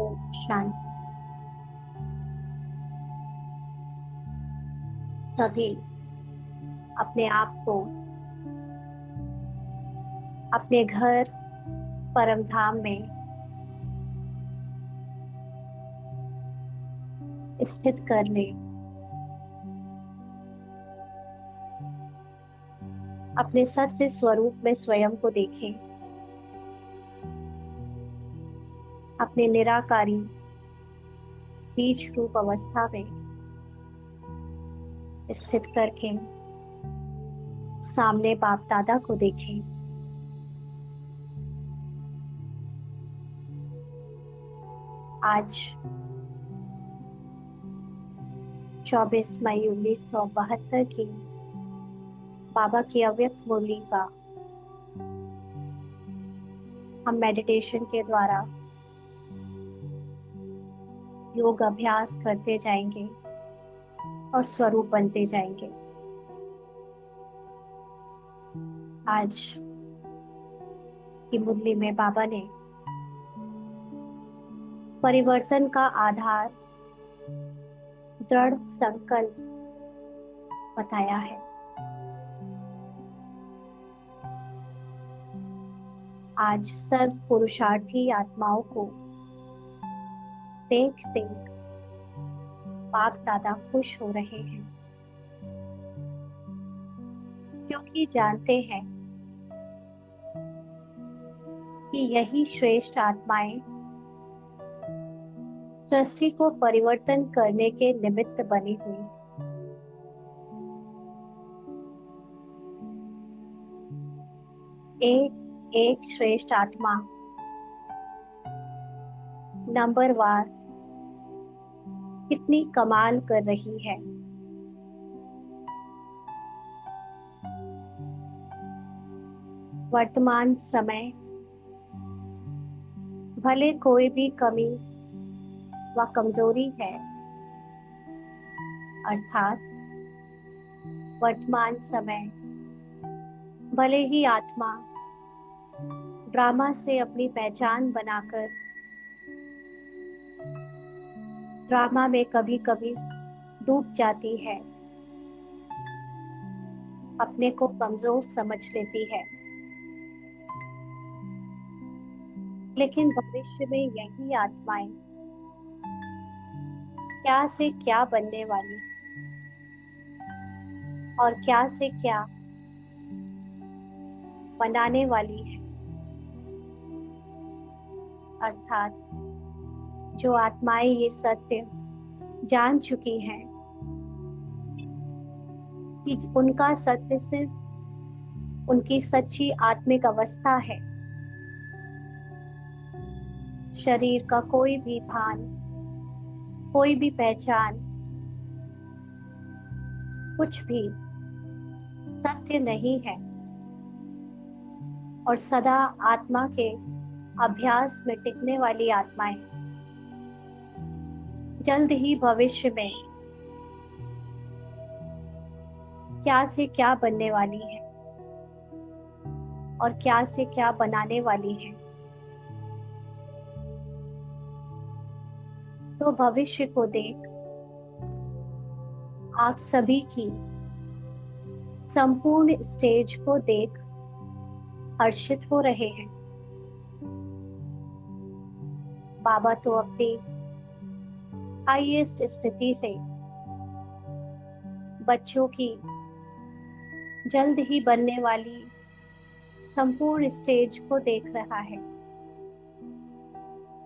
ओम शांति। सभी अपने आप को अपने घर परम धाम में स्थित कर ले। अपने सत्य स्वरूप में स्वयं को देखें। अपने निराकारी बीज रूप अवस्था में स्थित करके सामने बाप दादा को देखें। आज 24 मई 1972 की बाबा की अव्यक्त मुरली का हम मेडिटेशन के द्वारा योग अभ्यास करते जाएंगे और स्वरूप बनते जाएंगे। आज की मुरली में बाबा ने परिवर्तन का आधार दृढ़ संकल्प बताया है। आज सर्व पुरुषार्थी आत्माओं को देख देख बाप दादा खुश हो रहे हैं, क्योंकि जानते हैं कि यही श्रेष्ठ आत्माएं सृष्टि को परिवर्तन करने के निमित्त बनी हुई। एक एक श्रेष्ठ आत्मा नंबरवार कितनी कमाल कर रही है। वर्तमान समय भले कोई भी कमी व कमजोरी है, अर्थात वर्तमान समय भले ही आत्मा ड्रामा से अपनी पहचान बनाकर ड्रामा में कभी कभी डूब जाती है, अपने को कमजोर समझ लेती है, लेकिन भविष्य में यही आत्माएं क्या से क्या बनने वाली और क्या से क्या बनाने वाली है। अर्थात जो आत्माएं ये सत्य जान चुकी हैं कि उनका सत्य सिर्फ उनकी सच्ची आत्मिक अवस्था है, शरीर का कोई भी भान, कोई भी पहचान, कुछ भी सत्य नहीं है, और सदा आत्मा के अभ्यास में टिकने वाली आत्माएं जल्द ही भविष्य में क्या से क्या बनने वाली है और क्या से क्या बनाने वाली है। तो भविष्य को देख आप सभी की संपूर्ण स्टेज को देख हर्षित हो रहे हैं। बाबा तो अपनी हाईएस्ट स्थिति से बच्चों की जल्द ही बनने वाली संपूर्ण स्टेज को देख रहा है,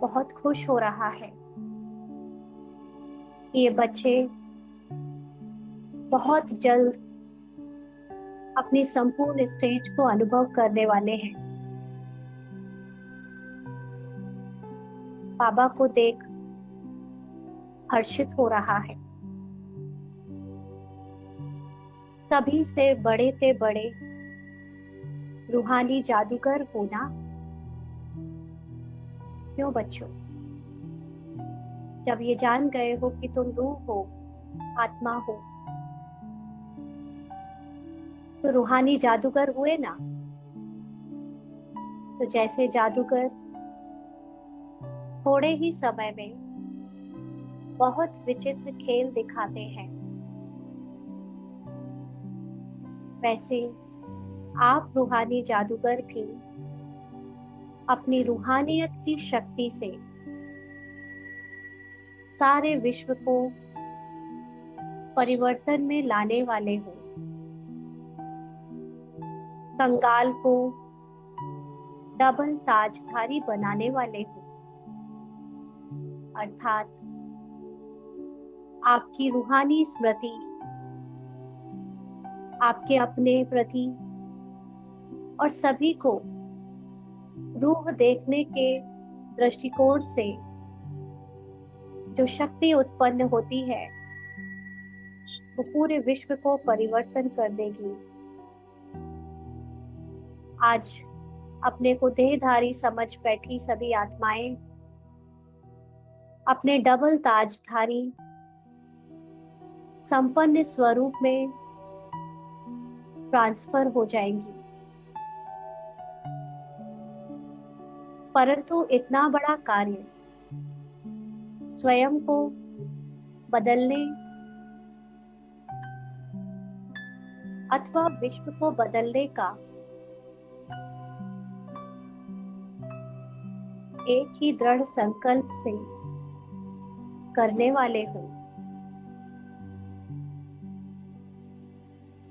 बहुत खुश हो रहा है। ये बच्चे बहुत जल्द अपनी संपूर्ण स्टेज को अनुभव करने वाले हैं। बाबा को देख हर्षित हो रहा है। सभी से बड़े ते बड़े रूहानी जादूगर होना। क्यों बच्चों? जब ये जान गए हो कि तुम रूह हो, आत्मा हो, तो रूहानी जादूगर हुए ना। तो जैसे जादूगर थोड़े ही समय में बहुत विचित्र खेल दिखाते हैं। वैसे आप रूहानी जादूगर भी अपनी रूहानियत की शक्ति से सारे विश्व को परिवर्तन में लाने वाले हो। कंगाल को डबल ताजधारी बनाने वाले हो, अर्थात आपकी रूहानी स्मृति आपके अपने प्रति और सभी को रूह देखने के दृष्टिकोण से जो शक्ति उत्पन्न होती है वो पूरे विश्व को परिवर्तन कर देगी। आज अपने को देहधारी समझ बैठी सभी आत्माएं अपने डबल ताजधारी संपन्न स्वरूप में ट्रांसफर हो जाएंगी। परंतु इतना बड़ा कार्य स्वयं को बदलने अथवा विश्व को बदलने का एक ही दृढ़ संकल्प से करने वाले हो।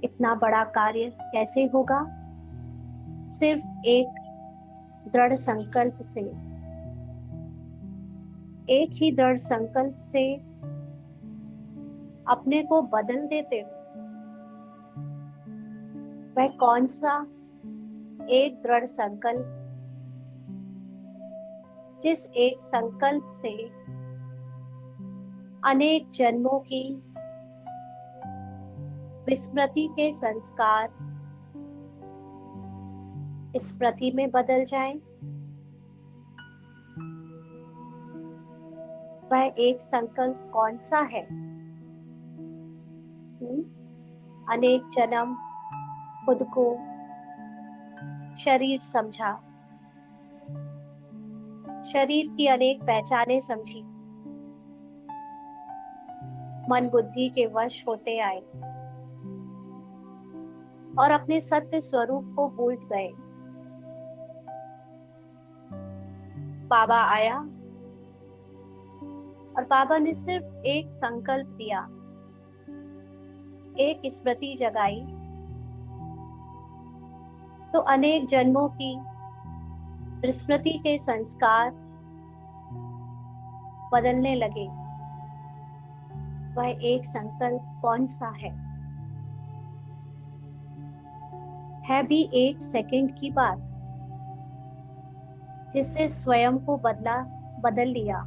इतना बड़ा कार्य कैसे होगा? सिर्फ एक दृढ़ संकल्प से। एक ही दृढ़ संकल्प से अपने को बदल देते हो। वह कौन सा एक दृढ़ संकल्प जिस एक संकल्प से अनेक जन्मों की विस्मृति के संस्कार स्मृति में बदल जाएं? वह एक संकल्प कौन सा है? अनेक जन्म खुद को शरीर समझा, शरीर की अनेक पहचाने समझी, मन बुद्धि के वश होते आए और अपने सत्य स्वरूप को भूल गए। बाबा आया और बाबा ने सिर्फ एक संकल्प दिया, एक स्मृति जगाई, तो अनेक जन्मों की स्मृति के संस्कार बदलने लगे। वह एक संकल्प कौन सा है? भी एक सेकंड की बात जिससे स्वयं को बदल लिया।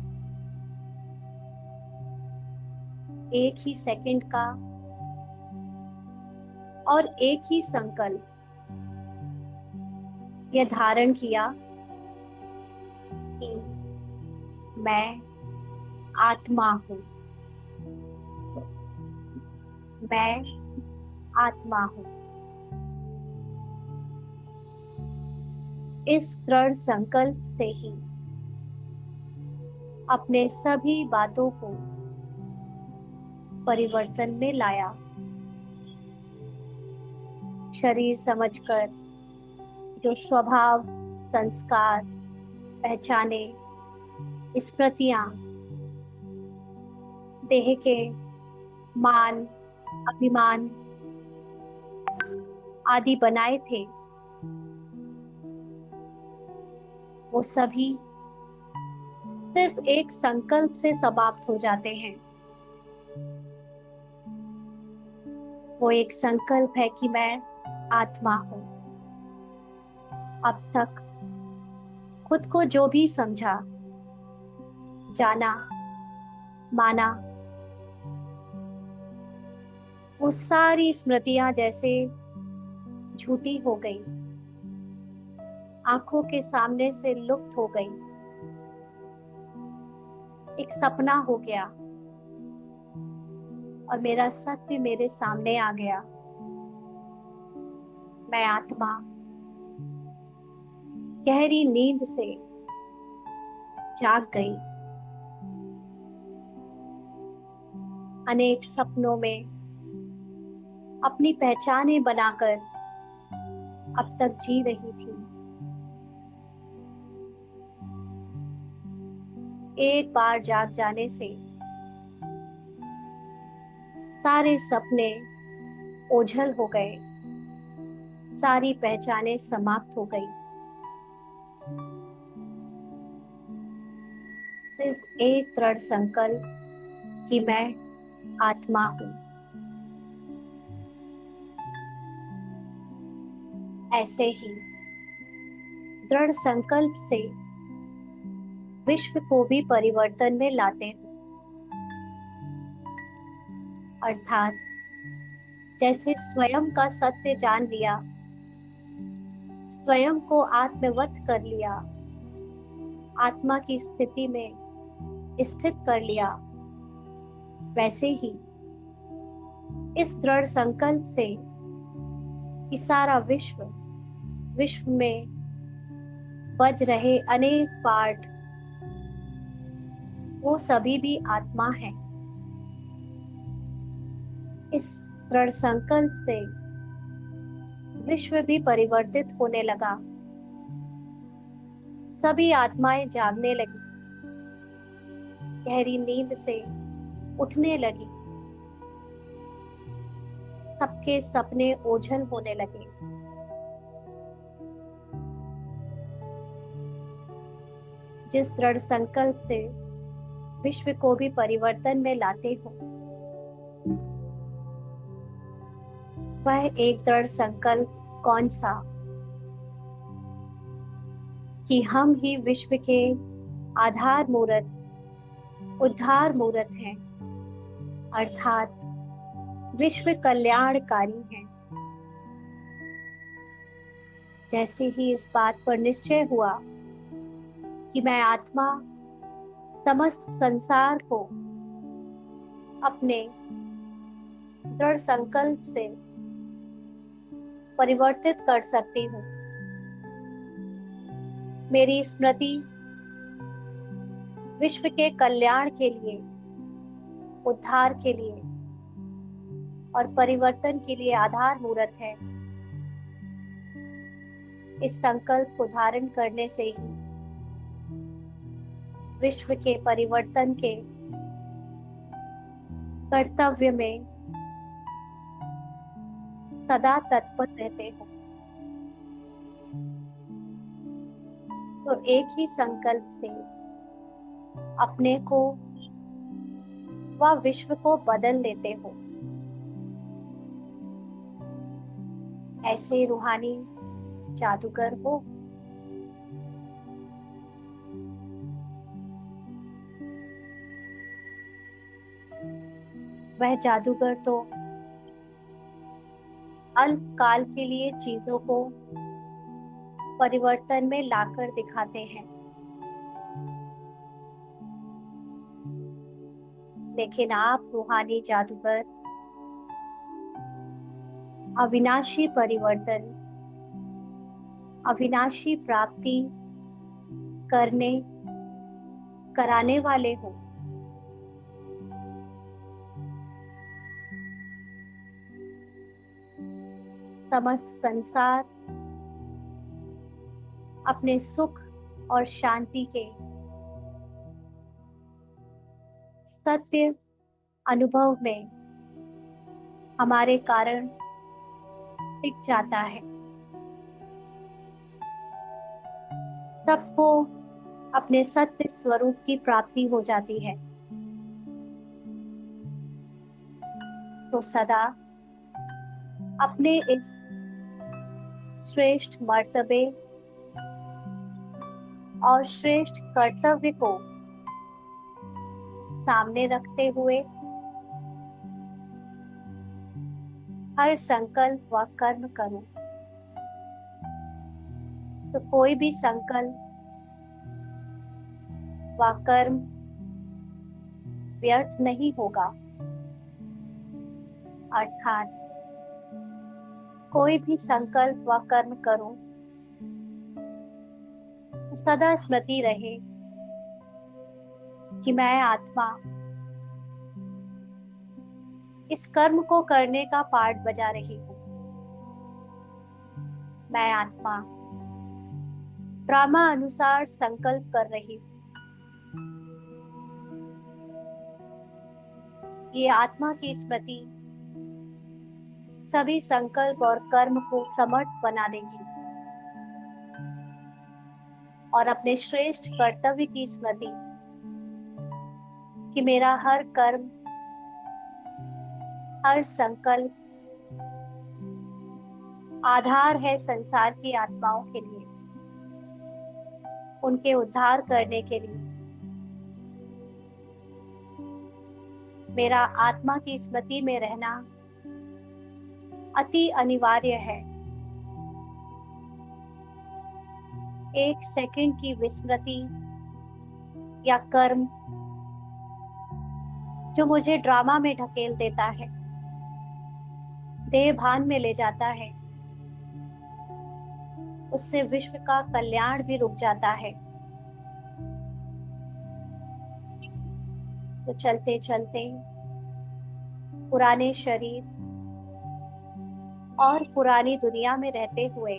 एक ही सेकंड का और एक ही संकल्प यह धारण किया कि मैं आत्मा हूँ, मैं आत्मा हूँ। इस दृढ़ संकल्प से ही अपने सभी बातों को परिवर्तन में लाया। शरीर समझकर जो स्वभाव, संस्कार, पहचाने, स्मृतियां देह के मान, अभिमान आदि बनाए थे, वो सभी सिर्फ एक संकल्प से समाप्त हो जाते हैं। वो एक संकल्प है कि मैं आत्मा हूं। अब तक खुद को जो भी समझा, जाना, माना, वो सारी स्मृतियां जैसे झूठी हो गई, आंखों के सामने से लुप्त हो गई। एक सपना हो गया और मेरा सत्य मेरे सामने आ गया। मैं आत्मा गहरी नींद से जाग गई। अनेक सपनों में अपनी पहचानें बनाकर अब तक जी रही थी। एक बार जाग जाने से सारे सपने ओझल हो गए, सारी पहचानें समाप्त हो गई। सिर्फ एक दृढ़ संकल्प कि मैं आत्मा हूँ। ऐसे ही दृढ़ संकल्प से विश्व को भी परिवर्तन में लाते हैं। अर्थात जैसे स्वयं का सत्य जान लिया, स्वयं को आत्मवत कर लिया, आत्मा की स्थिति में स्थित कर लिया, वैसे ही इस दृढ़ संकल्प से कि सारा विश्व में बज रहे अनेक पार्ट वो सभी भी आत्मा है। इस दृढ़ संकल्प से विश्व भी परिवर्तित होने लगा। सभी आत्माएं जागने लगी, गहरी नींद से उठने लगी, सबके सपने ओझल होने लगे। जिस दृढ़ संकल्प से विश्व को भी परिवर्तन में लाते हो, वह एक दृढ़ संकल्प कौन सा कि हम ही विश्व के आधार मूर्त, उद्धार मूर्त हैं, अर्थात विश्व कल्याणकारी हैं। जैसे ही इस बात पर निश्चय हुआ कि मैं आत्मा समस्त संसार को अपने दृढ़ संकल्प से परिवर्तित कर सकती हूँ, मेरी स्मृति विश्व के कल्याण के लिए, उद्धार के लिए और परिवर्तन के लिए आधार मूर्त है। इस संकल्प को धारण करने से ही विश्व के परिवर्तन के कर्तव्य में सदा तत्पर रहते हो। तो एक ही संकल्प से अपने को व विश्व को बदल लेते हो। ऐसे रूहानी जादूगर हो। वह जादूगर तो अल्पकाल के लिए चीजों को परिवर्तन में लाकर दिखाते हैं, लेकिन आप रूहानी जादूगर अविनाशी परिवर्तन, अविनाशी प्राप्ति कराने वाले हो। समस्त संसार अपने सुख और शांति के सत्य अनुभव में हमारे कारण टिक जाता है। सबको अपने सत्य स्वरूप की प्राप्ति हो जाती है। तो सदा अपने इस श्रेष्ठ मर्तबे और श्रेष्ठ कर्तव्य को सामने रखते हुए हर संकल्प व कर्म करो। तो कोई भी संकल्प व कर्म व्यर्थ नहीं होगा, अर्थात कोई भी संकल्प व कर्म करो तो सदा स्मृति रहे कि मैं आत्मा इस कर्म को करने का पार्ट बजा रही हूँ। मैं आत्मा ड्रामा अनुसार संकल्प कर रही हूँ। ये आत्मा की स्मृति सभी संकल्प और कर्म को समर्थ बना देगी और अपने श्रेष्ठ कर्तव्य की स्मृति कि मेरा हर कर्म, हर संकल्प आधार है संसार की आत्माओं के लिए, उनके उद्धार करने के लिए। मेरा आत्मा की स्मृति में रहना अति अनिवार्य है। एक सेकंड की विस्मृति या कर्म जो मुझे ड्रामा में ढकेल देता है, देह भान में ले जाता है, उससे विश्व का कल्याण भी रुक जाता है। तो चलते चलते पुराने शरीर और पुरानी दुनिया में रहते हुए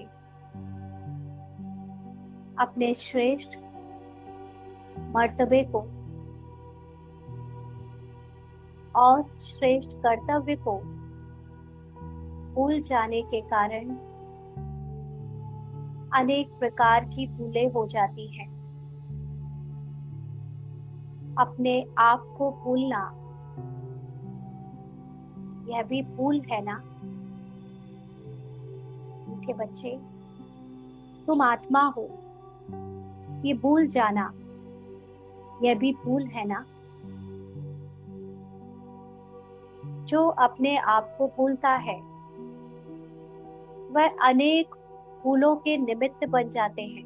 अपने श्रेष्ठ मर्तबे को और श्रेष्ठ कर्तव्य को भूल जाने के कारण अनेक प्रकार की भूलें हो जाती हैं। अपने आप को भूलना यह भी भूल है ना? मीठे बच्चे, तुम आत्मा हो, ये भूल जाना यह भी भूल है ना? जो अपने आप को भूलता है वह अनेक भूलों के निमित्त बन जाते हैं।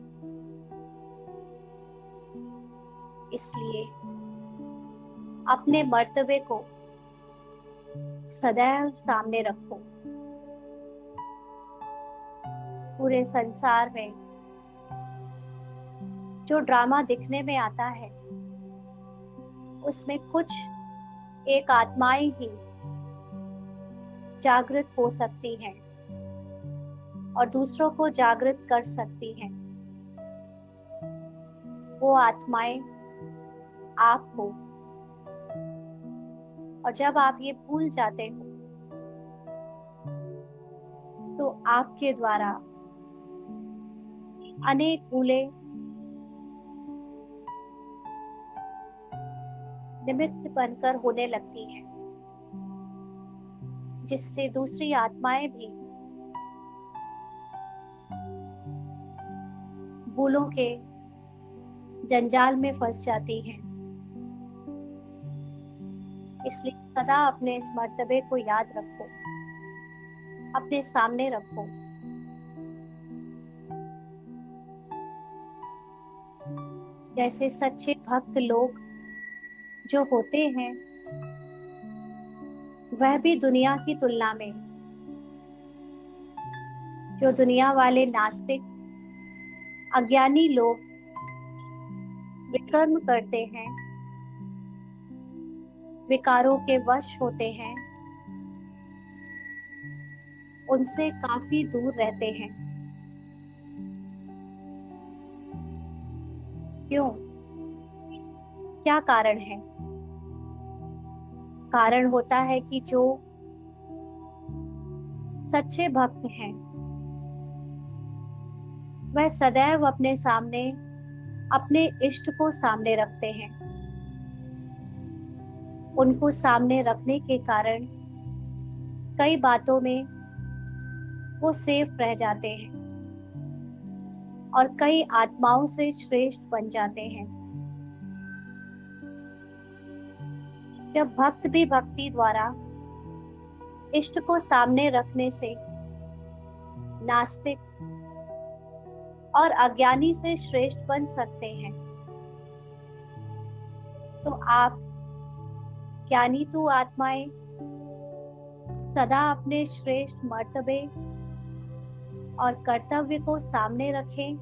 इसलिए अपने मर्तबे को सदैव सामने रखो। पूरे संसार में जो ड्रामा दिखने में आता है उसमें कुछ एक आत्माएं ही जागृत हो सकती हैं और दूसरों को जागृत कर सकती हैं। वो आत्माएं आप हो। और जब आप ये भूल जाते हो तो आपके द्वारा अनेक भूलें निमित्त बनकर होने लगती हैं, जिससे दूसरी आत्माएं भी भूलों के जंजाल में फंस जाती हैं। इसलिए सदा अपने इस मर्तबे को याद रखो, अपने सामने रखो। जैसे सच्चे भक्त लोग जो होते हैं वह भी दुनिया की तुलना में, जो दुनिया वाले नास्तिक अज्ञानी लोग विकर्म करते हैं, विकारों के वश होते हैं, उनसे काफी दूर रहते हैं। क्यों? क्या कारण है? कारण होता है कि जो सच्चे भक्त हैं वह सदैव अपने सामने अपने इष्ट को सामने रखते हैं। उनको सामने रखने के कारण कई बातों में वो सेफ रह जाते हैं और कई आत्माओं से श्रेष्ठ बन जाते हैं। जब भक्त भी भक्ति द्वारा इष्ट को सामने रखने से नास्तिक और अज्ञानी से श्रेष्ठ बन सकते हैं, तो आप ज्ञानी तू आत्माएं सदा अपने श्रेष्ठ मर्तबे और कर्तव्य को सामने रखें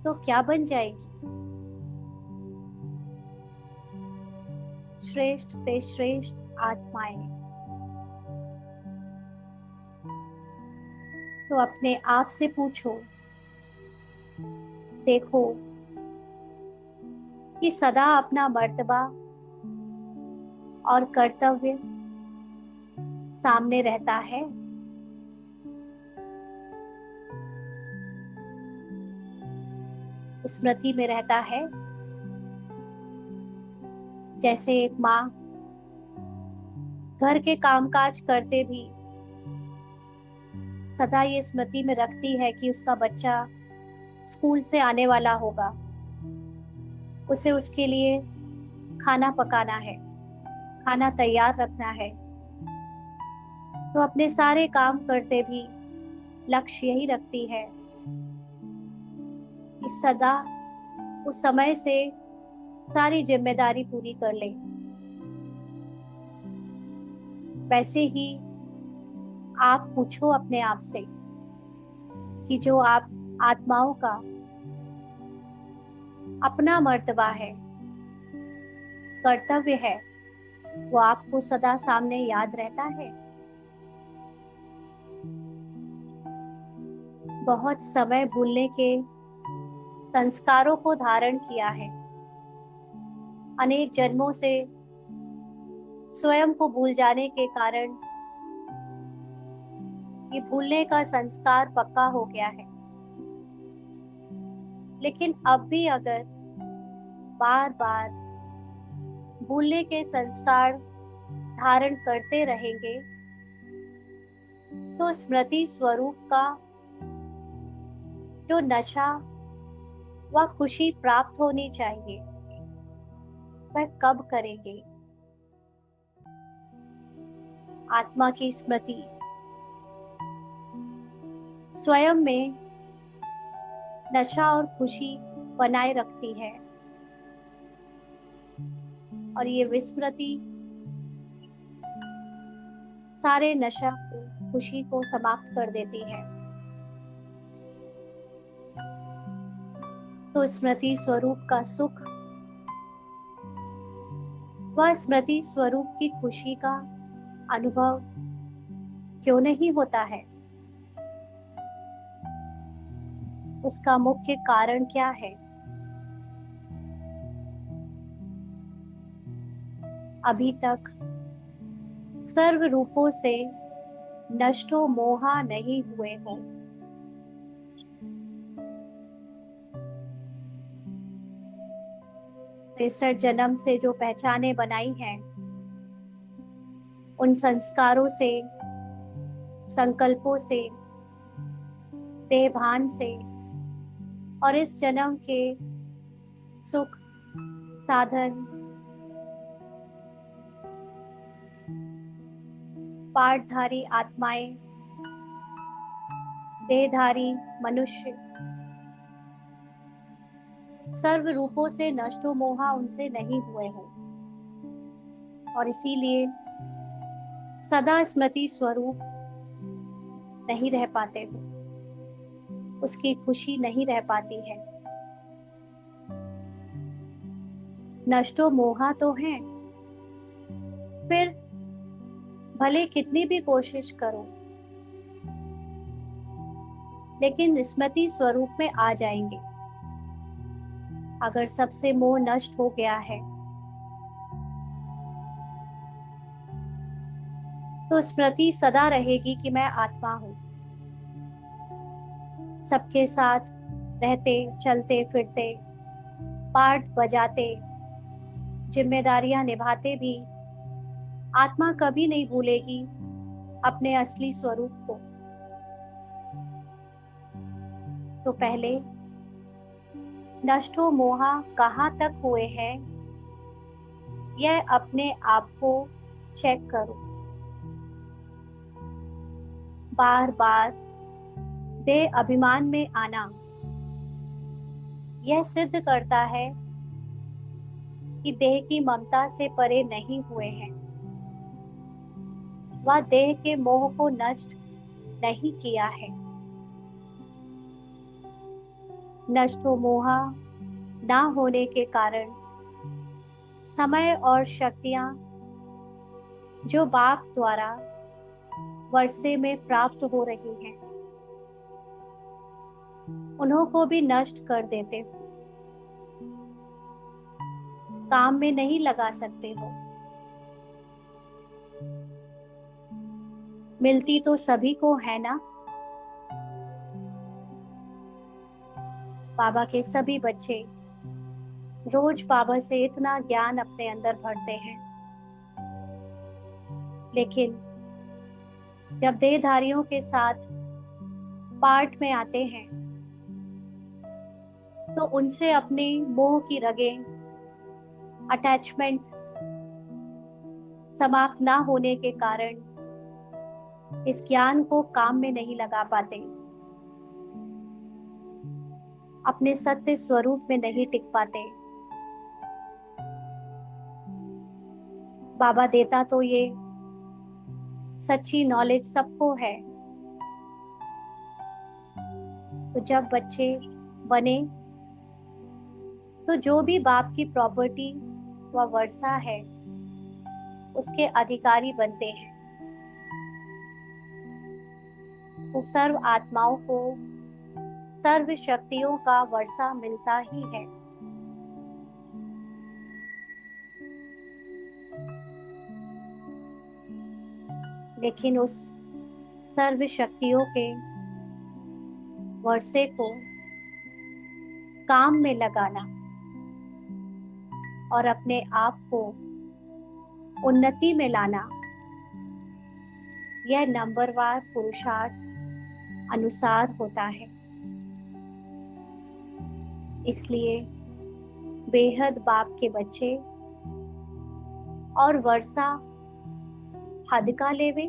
तो क्या बन जाएगी? श्रेष्ठ से श्रेष्ठ आत्माएं। तो अपने आप से पूछो, देखो कि सदा अपना मर्तबा और कर्तव्य सामने रहता है। स्मृति में रहता है। जैसे एक माँ घर के कामकाज करते भी सदा ये स्मृति में रखती है कि उसका बच्चा स्कूल से आने वाला होगा, उसे उसके लिए खाना पकाना है, खाना तैयार रखना है। तो अपने सारे काम करते भी लक्ष्य यही रखती है कि सदा उस समय से सारी जिम्मेदारी पूरी कर ले। वैसे ही आप पूछो अपने आप से कि जो आप आत्माओं का अपना मर्तबा है, कर्तव्य है, वो आपको सदा सामने याद रहता है। बहुत समय भूलने के संस्कारों को धारण किया है। अनेक जन्मों से स्वयं को भूल जाने के कारण ये भूलने का संस्कार पक्का हो गया है। लेकिन अब भी अगर बार बार भूलने के संस्कार धारण करते रहेंगे तो स्मृति स्वरूप का जो नशा व खुशी प्राप्त होनी चाहिए वह कब करेंगे। आत्मा की स्मृति स्वयं में नशा और खुशी बनाए रखती है और ये विस्मृति सारे नशा को, खुशी को समाप्त कर देती है। तो स्मृति स्वरूप का सुख व स्मृति स्वरूप की खुशी का अनुभव क्यों नहीं होता है? उसका मुख्य कारण क्या है? अभी तक सर्व रूपों से नष्टो मोहा नहीं हुए हो। तिरसठ जन्म से जो पहचाने बनाई हैं, उन संस्कारों से, संकल्पों से, देहभान से और इस जन्म के सुख साधन, पाठधारी आत्माएं, देहधारी मनुष्य, सर्व रूपों से नष्टो मोहा उनसे नहीं हुए हो और इसीलिए सदा स्मृति स्वरूप नहीं रह पाते हो, उसकी खुशी नहीं रह पाती है। नष्टो मोहा तो है, फिर भले कितनी भी कोशिश करो लेकिन स्मृति स्वरूप में आ जाएंगे। अगर सबसे मोह नष्ट हो गया है तो स्मृति सदा रहेगी कि मैं आत्मा हूं। सबके साथ रहते, चलते फिरते, पाठ बजाते, जिम्मेदारियां निभाते भी आत्मा कभी नहीं भूलेगी अपने असली स्वरूप को। तो पहले नष्टो मोहा कहाँ तक हुए हैं यह अपने आप को चेक करो। बार बार देह अभिमान में आना यह सिद्ध करता है कि देह की ममता से परे नहीं हुए हैं, वह देह के मोह को नष्ट नहीं किया है। नष्टो मोहा ना होने के कारण समय और शक्तियां जो बाप द्वारा वर्षे में प्राप्त हो रही हैं, उन्हों को भी नष्ट कर देते हो, काम में नहीं लगा सकते हो। मिलती तो सभी को है ना। बाबा के सभी बच्चे रोज बाबा से इतना ज्ञान अपने अंदर भरते हैं, लेकिन जब देहधारियों के साथ पाठ में आते हैं तो उनसे अपनी मोह की रगें, अटैचमेंट समाप्त ना होने के कारण इस ज्ञान को काम में नहीं लगा पाते, अपने सत्य स्वरूप में नहीं टिक पाते। बाबा देता तो ये सच्ची नॉलेज सबको है। तो जब बच्चे बने तो जो भी बाप की प्रॉपर्टी व वर्षा है उसके अधिकारी बनते हैं। तो सर्व आत्माओं को सर्व शक्तियों का वर्षा मिलता ही है। लेकिन उस सर्व शक्तियों के वर्षे को काम में लगाना और अपने आप को उन्नति में लाना, यह नंबरवार पुरुषार्थ अनुसार होता है। इसलिए बेहद बाप के बच्चे और वर्षा हद का लेवे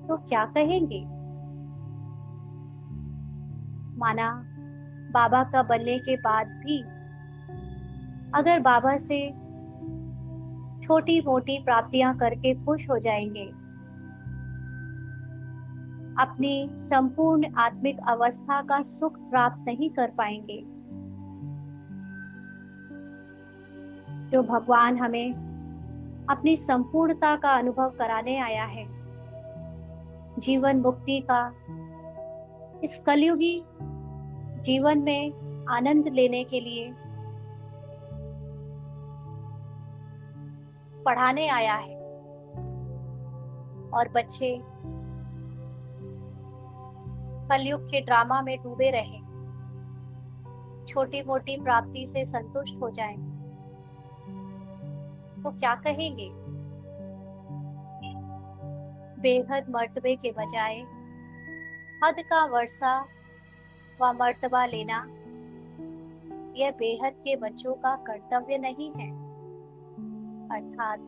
तो क्या कहेंगे। माना बाबा का बनने के बाद भी अगर बाबा से छोटी मोटी प्राप्तियां करके खुश हो जाएंगे, अपनी संपूर्ण आत्मिक अवस्था का सुख प्राप्त नहीं कर पाएंगे। जो भगवान हमें अपनी संपूर्णता का अनुभव कराने आया है, जीवन मुक्ति का, इस कलयुगी जीवन में आनंद लेने के लिए पढ़ाने आया है, और बच्चे कलयुग के ड्रामा में डूबे रहे, छोटी मोटी प्राप्ति से संतुष्ट हो जाएं, तो क्या कहेंगे। बेहद मर्तबे के बजाय हद का वर्षा व मर्तबा लेना, यह बेहद के बच्चों का कर्तव्य नहीं है। अर्थात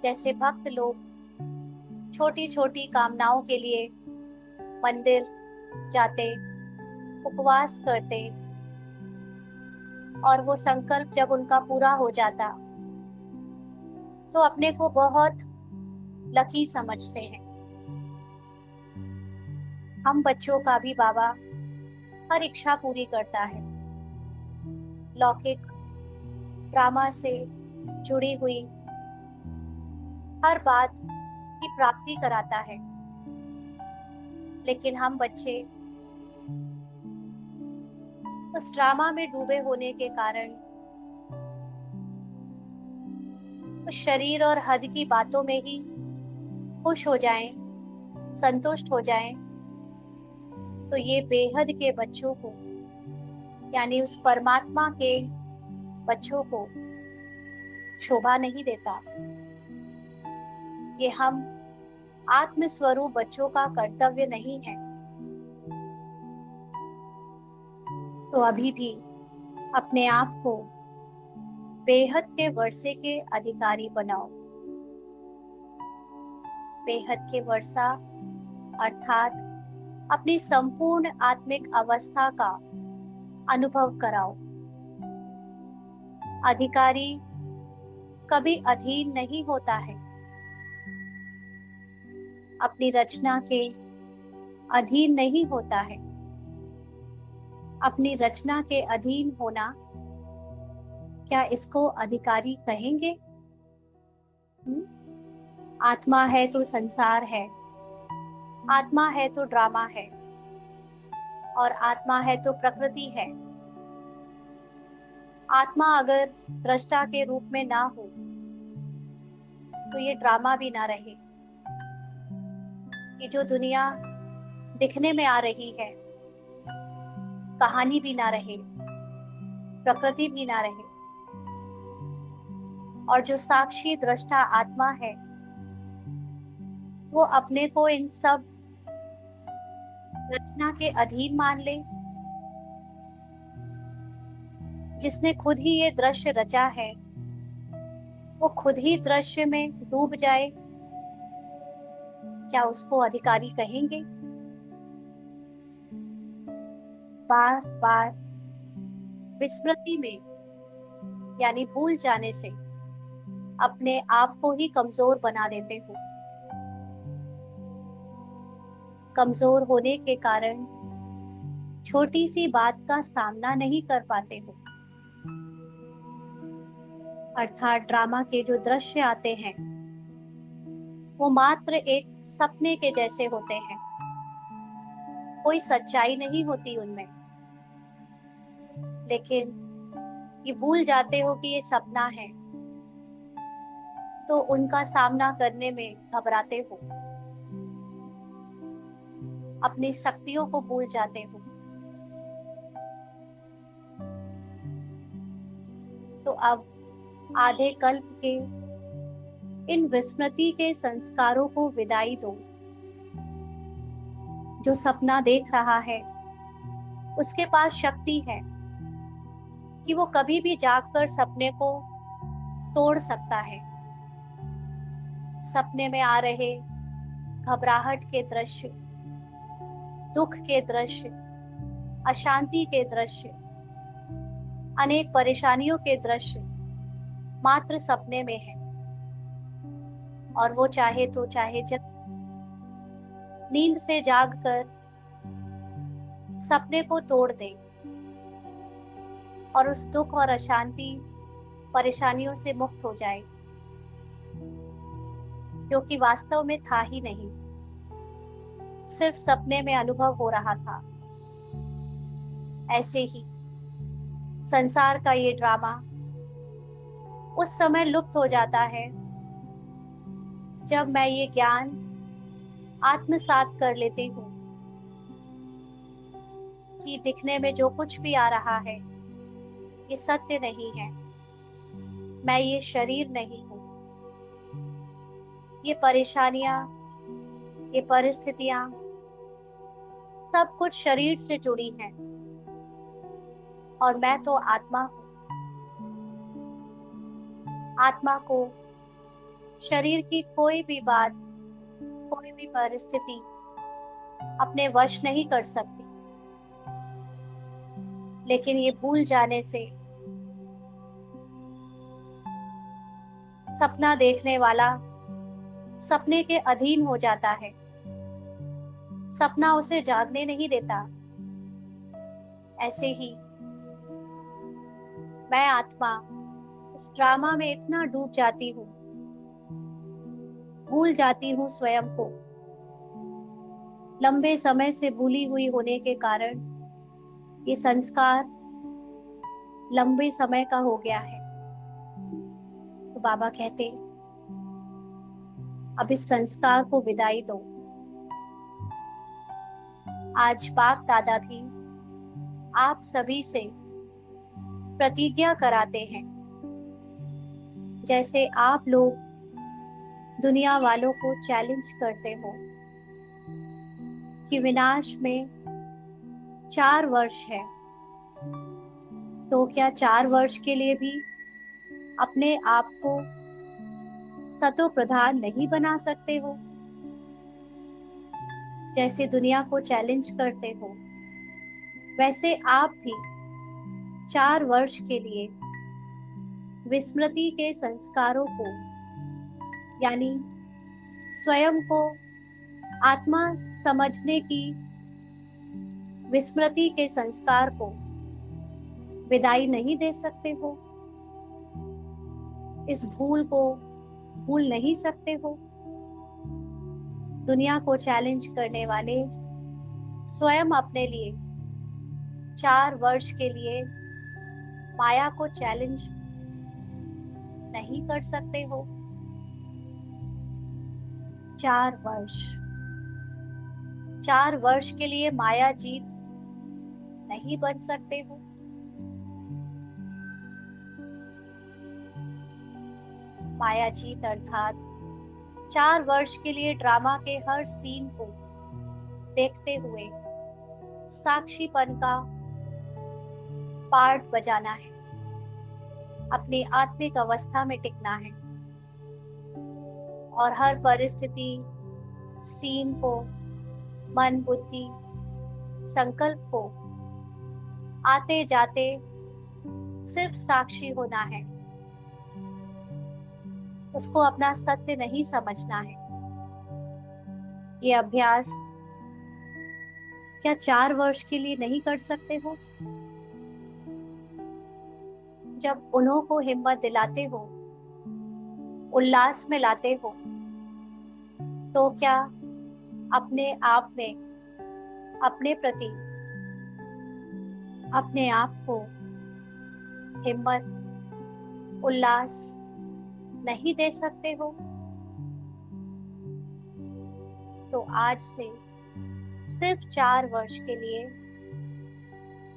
जैसे भक्त लोग छोटी छोटी कामनाओं के लिए मंदिर जाते, उपवास करते, और वो संकल्प जब उनका पूरा हो जाता तो अपने को बहुत लकी समझते हैं। हम बच्चों का भी बाबा हर इच्छा पूरी करता है, लौकिक ड्रामा से जुड़ी हुई हर बात की प्राप्ति कराता है। लेकिन हम बच्चे उस ड्रामा में डूबे होने के कारण उस शरीर और हद की बातों में ही खुश हो जाएं, संतुष्ट हो जाएं, तो ये बेहद के बच्चों को, यानी उस परमात्मा के बच्चों को शोभा नहीं देता। ये हम आत्म स्वरूप बच्चों का कर्तव्य नहीं है। तो अभी भी अपने आप को बेहद के वर्षे के अधिकारी बनाओ। बेहद के वर्षा अर्थात अपनी संपूर्ण आत्मिक अवस्था का अनुभव कराओ। अधिकारी कभी अधीन नहीं होता है, अपनी रचना के अधीन नहीं होता है। अपनी रचना के अधीन होना क्या इसको अधिकारी कहेंगे? आत्मा है तो संसार है, आत्मा है तो ड्रामा है, और आत्मा है तो प्रकृति है। आत्मा अगर दृष्टा के रूप में ना हो तो ये ड्रामा भी ना रहे। कि जो दुनिया दिखने में आ रही है, कहानी भी ना रहे, प्रकृति भी ना रहे। और जो साक्षी दृष्टा आत्मा है, वो अपने को इन सब रचना के अधीन मान ले। जिसने खुद ही ये दृश्य रचा है, वो खुद ही दृश्य में डूब जाए, क्या उसको अधिकारी कहेंगे? बार बार विस्मृति में यानी भूल जाने से अपने आप को ही कमजोर बना देते हो। कमजोर होने के कारण छोटी सी बात का सामना नहीं कर पाते हो। अर्थात ड्रामा के जो दृश्य आते हैं वो मात्र एक सपने के जैसे होते हैं, कोई सच्चाई नहीं होती उनमें। लेकिन ये भूल जाते हो कि ये सपना है, तो उनका सामना करने में घबराते हो, अपनी शक्तियों को भूल जाते हो। तो अब आधे कल्प के इन विस्मृति के संस्कारों को विदाई दो। जो सपना देख रहा है उसके पास शक्ति है कि वो कभी भी जागकर सपने को तोड़ सकता है। सपने में आ रहे घबराहट के दृश्य, दुख के दृश्य, अशांति के दृश्य, अनेक परेशानियों के दृश्य मात्र सपने में है। और वो चाहे तो चाहे जब नींद से जागकर सपने को तोड़ दे और उस दुख और अशांति परेशानियों से मुक्त हो जाए, क्योंकि वास्तव में था ही नहीं, सिर्फ सपने में अनुभव हो रहा था। ऐसे ही संसार का ये ड्रामा उस समय लुप्त हो जाता है जब मैं ये ज्ञान आत्मसात कर लेती हूँ कि दिखने में जो कुछ भी आ रहा है ये सत्य नहीं है। मैं ये शरीर नहीं हूँ। ये परेशानियां, ये परिस्थितियां सब कुछ शरीर से जुड़ी हैं, और मैं तो आत्मा हूँ। आत्मा को शरीर की कोई भी बात, कोई भी परिस्थिति अपने वश नहीं कर सकती। लेकिन ये भूल जाने से सपना देखने वाला सपने के अधीन हो जाता है। सपना उसे जागने नहीं देता। ऐसे ही मैं आत्मा इस ड्रामा में इतना डूब जाती हूँ, भूल जाती हूँ स्वयं को। लंबे समय से भूली हुई होने के कारण ये संस्कार लंबे समय का हो गया है। तो बाबा कहते, अब इस संस्कार को विदाई दो। आज बाप दादा भी आप सभी से प्रतिज्ञा कराते हैं, जैसे आप लोग दुनिया वालों को चैलेंज करते हो कि विनाश में 4 वर्ष है, तो क्या 4 वर्ष के लिए भी अपने आप को सतो प्रधान नहीं बना सकते हो? जैसे दुनिया को चैलेंज करते हो, वैसे आप भी 4 वर्ष के लिए विस्मृति के संस्कारों को, यानी स्वयं को आत्मा समझने की विस्मृति के संस्कार को विदाई नहीं दे सकते हो? इस भूल को भूल नहीं सकते हो। दुनिया को चैलेंज करने वाले स्वयं अपने लिए 4 वर्ष के लिए माया को चैलेंज नहीं कर सकते हो। 4 वर्ष, 4 वर्ष के लिए माया जीत नहीं बन सकते हो। माया जीत अर्थात 4 वर्ष के लिए ड्रामा के हर सीन को देखते हुए साक्षीपन का पार्ट बजाना है, अपनी आत्मिक अवस्था में टिकना है और हर परिस्थिति, सीन को, मन, बुद्धि, संकल्प को आते जाते सिर्फ साक्षी होना है, उसको अपना सत्य नहीं समझना है। ये अभ्यास क्या 4 वर्ष के लिए नहीं कर सकते हो? जब उन्हों को हिम्मत दिलाते हो, उल्लास में लाते हो, तो क्या अपने आप में अपने प्रति अपने आप को हिम्मत, उल्लास नहीं दे सकते हो? तो आज से सिर्फ 4 वर्ष के लिए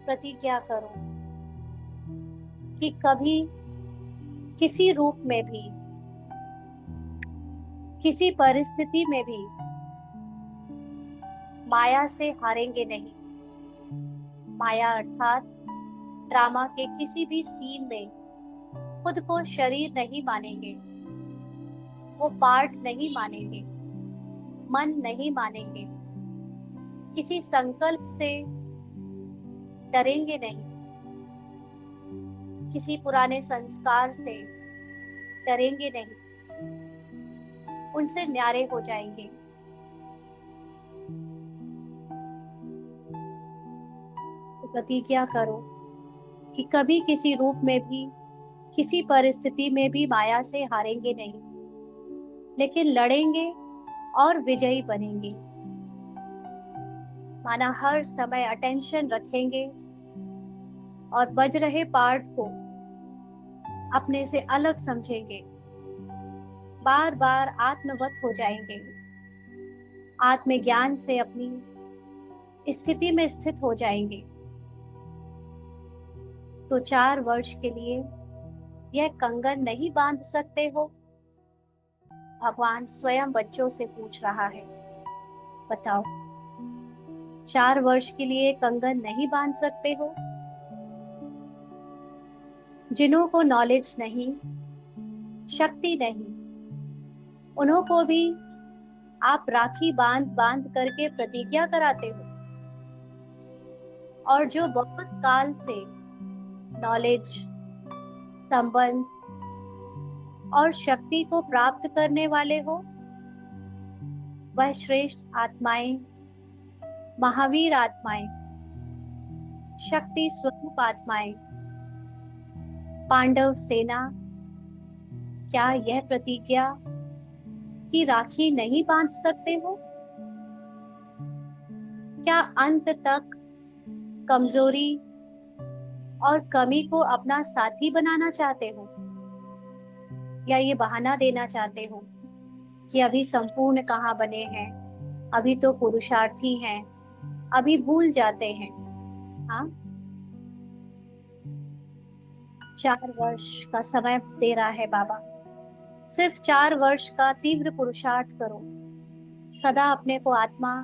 प्रतिज्ञा करो कि कभी किसी रूप में भी, किसी परिस्थिति में भी माया से हारेंगे नहीं। माया अर्थात ड्रामा के किसी भी सीन में खुद को शरीर नहीं मानेंगे, वो पार्ट नहीं मानेंगे, मन नहीं मानेंगे, किसी संकल्प से डरेंगे नहीं, किसी पुराने संस्कार से डरेंगे नहीं, उनसे न्यारे हो जाएंगे। तो प्रतिज्ञा करो कि कभी किसी रूप में भी, किसी परिस्थिति में भी माया से हारेंगे नहीं, लेकिन लड़ेंगे और विजयी बनेंगे। माना हर समय अटेंशन रखेंगे और बज रहे पार्ट को अपने से अलग समझेंगे, बार बार आत्मवत हो जाएंगे, आत्मज्ञान से अपनी स्थिति में स्थित हो जाएंगे। तो 4 वर्ष के लिए यह कंगन नहीं बांध सकते हो? भगवान स्वयं बच्चों से पूछ रहा है, बताओ 4 वर्ष के लिए कंगन नहीं बांध सकते हो? जिन्हों को नॉलेज नहीं, शक्ति नहीं, उन्हों को भी आप राखी बांध बांध करके प्रतिज्ञा कराते हो, और जो बहुत काल से नॉलेज, संबंध और शक्ति को प्राप्त करने वाले हो, वह श्रेष्ठ आत्माएं, महावीर आत्माएं, शक्ति स्वरूप आत्माएं, पांडव सेना, क्या यह प्रतिज्ञा की राखी नहीं बांध सकते हो? क्या अंत तक कमजोरी और कमी को अपना साथी बनाना चाहते हो, या ये बहाना देना चाहते हो कि अभी संपूर्ण कहाँ बने हैं, अभी तो पुरुषार्थी हैं, अभी भूल जाते हैं? हाँ, 4 वर्ष का समय दे रहा है बाबा। सिर्फ 4 वर्ष का तीव्र पुरुषार्थ करो, सदा अपने को आत्मा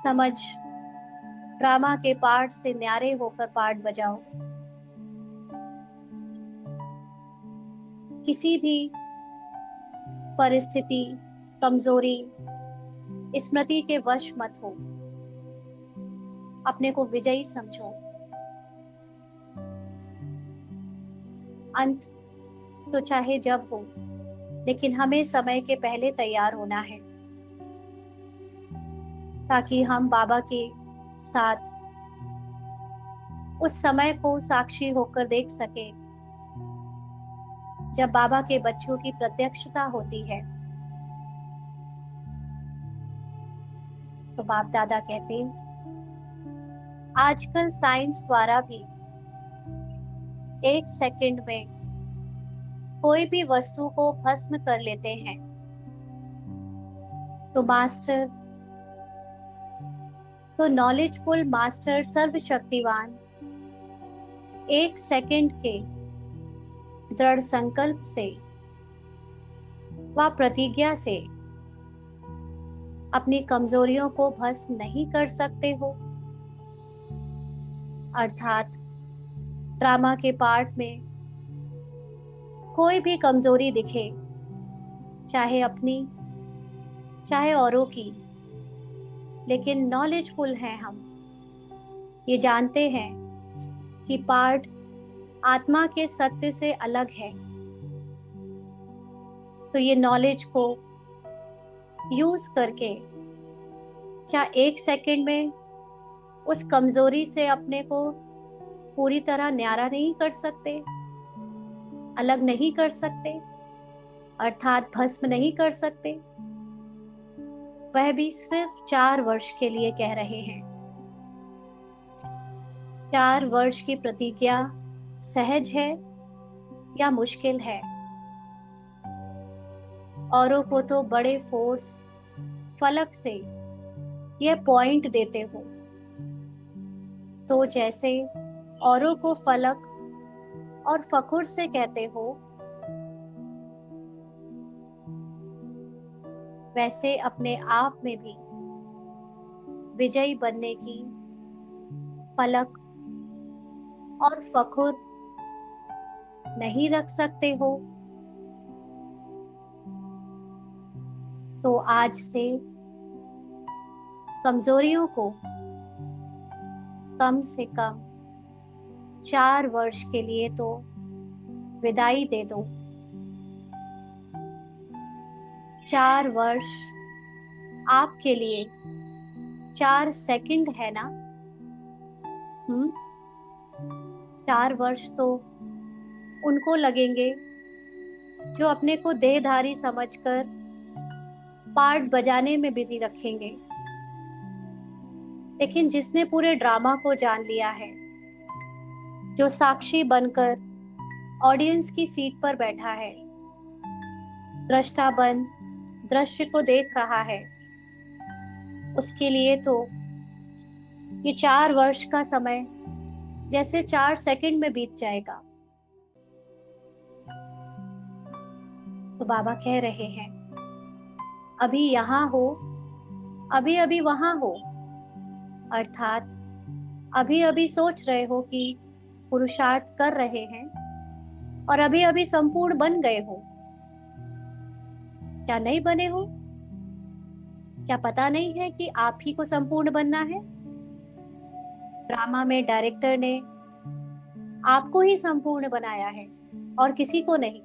समझ ड्रामा के पार्ट से न्यारे होकर पार्ट बजाओ। किसी भी परिस्थिति, कमजोरी, स्मृति के वश मत हो, अपने को विजयी समझो। अंत तो चाहे जब हो, लेकिन हमें समय के पहले तैयार होना है, ताकि हम बाबा के साथ उस समय को साक्षी होकर देख सके जब बाबा के बच्चों की प्रत्यक्षता होती है। तो बाप दादा कहते हैं, आजकल साइंस द्वारा भी 1 सेकंड में कोई भी वस्तु को भस्म कर लेते हैं। तो मास्टर, तो नॉलेजफुल मास्टर सर्वशक्तिवान 1 सेकंड के दृढ़ संकल्प से व प्रतिज्ञा से अपनी कमजोरियों को भस्म नहीं कर सकते हो। अर्थात ड्रामा के पार्ट में कोई भी कमजोरी दिखे, चाहे अपनी चाहे औरों की, लेकिन नॉलेजफुल हैं हम, ये जानते हैं कि पार्ट आत्मा के सत्य से अलग है। तो ये नॉलेज को यूज करके क्या 1 सेकंड में उस कमजोरी से अपने को पूरी तरह न्यारा नहीं कर सकते, अलग नहीं कर सकते, अर्थात भस्म नहीं कर सकते? वह भी सिर्फ 4 वर्ष के लिए कह रहे हैं। 4 वर्ष की प्रतिज्ञा सहज है या मुश्किल है? औरों को तो बड़े फोर्स फलक से यह पॉइंट देते हो, तो जैसे औरों को फलक और फखुर से कहते हो, वैसे अपने आप में भी विजयी बनने की फलक और फखुर नहीं रख सकते हो। तो आज से कमजोरियों को कम से कम 4 वर्ष के लिए तो विदाई दे दो। 4 वर्ष आपके लिए 4 सेकंड है ना? 4 वर्ष तो उनको लगेंगे जो अपने को देहधारी समझकर पार्ट बजाने में बिजी रखेंगे। लेकिन जिसने पूरे ड्रामा को जान लिया है, जो साक्षी बनकर ऑडियंस की सीट पर बैठा है, दृष्टा बन दृश्य को देख रहा है, उसके लिए तो ये 4 वर्ष का समय जैसे 4 सेकंड में बीत जाएगा। तो बाबा कह रहे हैं, अभी यहाँ हो, अभी अभी वहां हो, अर्थात अभी अभी सोच रहे हो कि पुरुषार्थ कर रहे हैं और अभी अभी संपूर्ण बन गए हो। क्या नहीं बने हो? क्या पता नहीं है कि आप ही को संपूर्ण बनना है? ड्रामा में डायरेक्टर ने आपको ही संपूर्ण बनाया है और किसी को नहीं।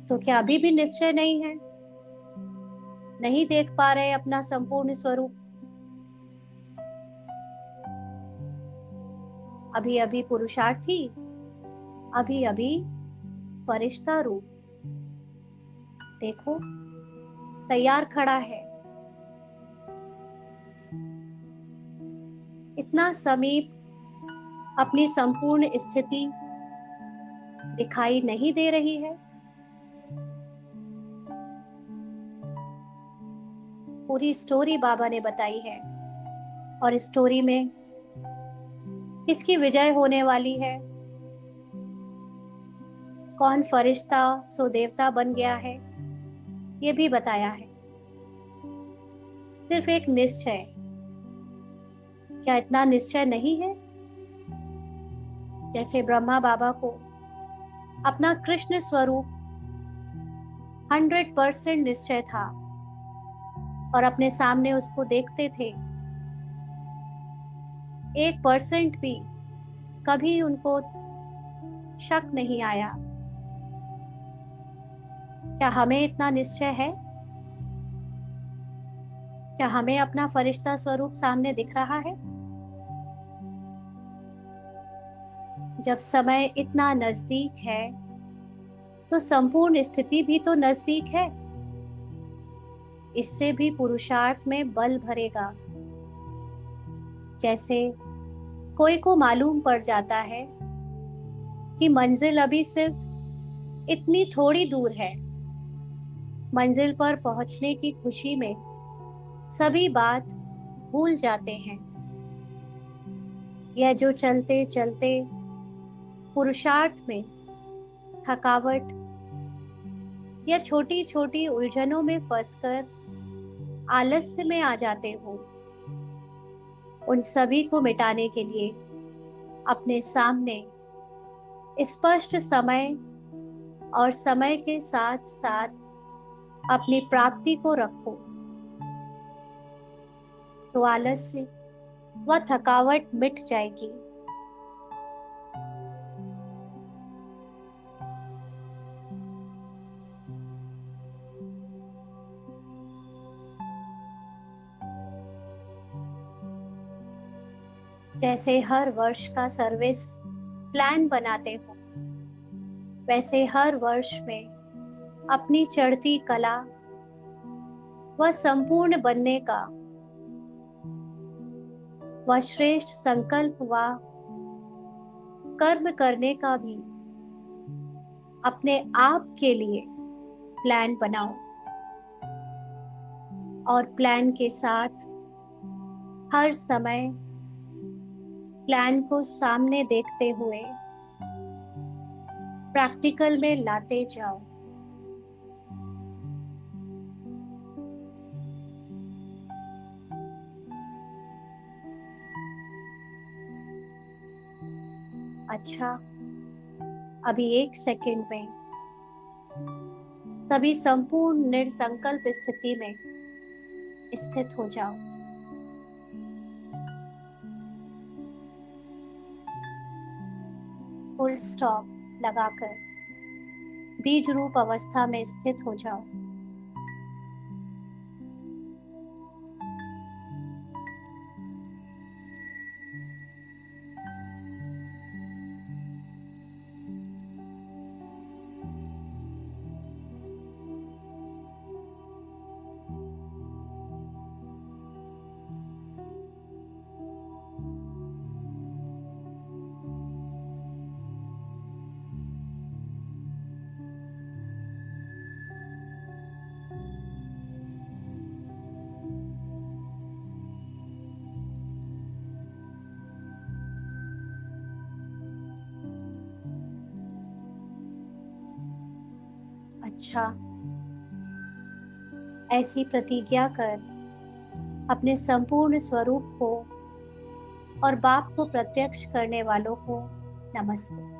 तो क्या अभी भी निश्चय नहीं है? नहीं देख पा रहे अपना संपूर्ण स्वरूप? अभी अभी पुरुषार्थी, अभी अभी फरिश्ता रूप देखो तैयार खड़ा है। इतना समीप अपनी संपूर्ण स्थिति दिखाई नहीं दे रही है? पूरी स्टोरी बाबा ने बताई है और स्टोरी में किसकी विजय होने वाली है, कौन फरिश्ता सो देवता बन गया है, ये भी बताया है। सिर्फ एक निश्चय, क्या इतना निश्चय नहीं है? जैसे ब्रह्मा बाबा को अपना कृष्ण स्वरूप 100% निश्चय था और अपने सामने उसको देखते थे, 1% भी कभी उनको शक नहीं आया। क्या हमें इतना निश्चय है? क्या हमें अपना फरिश्ता स्वरूप सामने दिख रहा है? जब समय इतना नजदीक है तो संपूर्ण स्थिति भी तो नजदीक है। इससे भी पुरुषार्थ में बल भरेगा। जैसे कोई को मालूम पड़ जाता है कि मंजिल अभी सिर्फ इतनी थोड़ी दूर है। मंजिल पर पहुंचने की खुशी में सभी बात भूल जाते हैं। यह जो चलते चलते पुरुषार्थ में थकावट या छोटी छोटी उलझनों में फंसकर आलस्य में आ जाते हो, उन सभी को मिटाने के लिए अपने सामने स्पष्ट समय और समय के साथ साथ अपनी प्राप्ति को रखो, तो आलस्य व थकावट मिट जाएगी। जैसे हर वर्ष का सर्विस प्लान बनाते हो, वैसे हर वर्ष में अपनी चढ़ती कला व संपूर्ण बनने का व श्रेष्ठ संकल्प व कर्म करने का भी अपने आप के लिए प्लान बनाओ। और प्लान के साथ हर समय प्लान को सामने देखते हुए प्रैक्टिकल में लाते जाओ। अच्छा, अभी 1 सेकंड में सभी संपूर्ण निर्संकल्प स्थिति में स्थित हो जाओ। फुल स्टॉप लगाकर बीज रूप अवस्था में स्थित हो जाओ। अच्छा, ऐसी प्रतिज्ञा कर अपने संपूर्ण स्वरूप को और बाप को प्रत्यक्ष करने वालों को नमस्ते।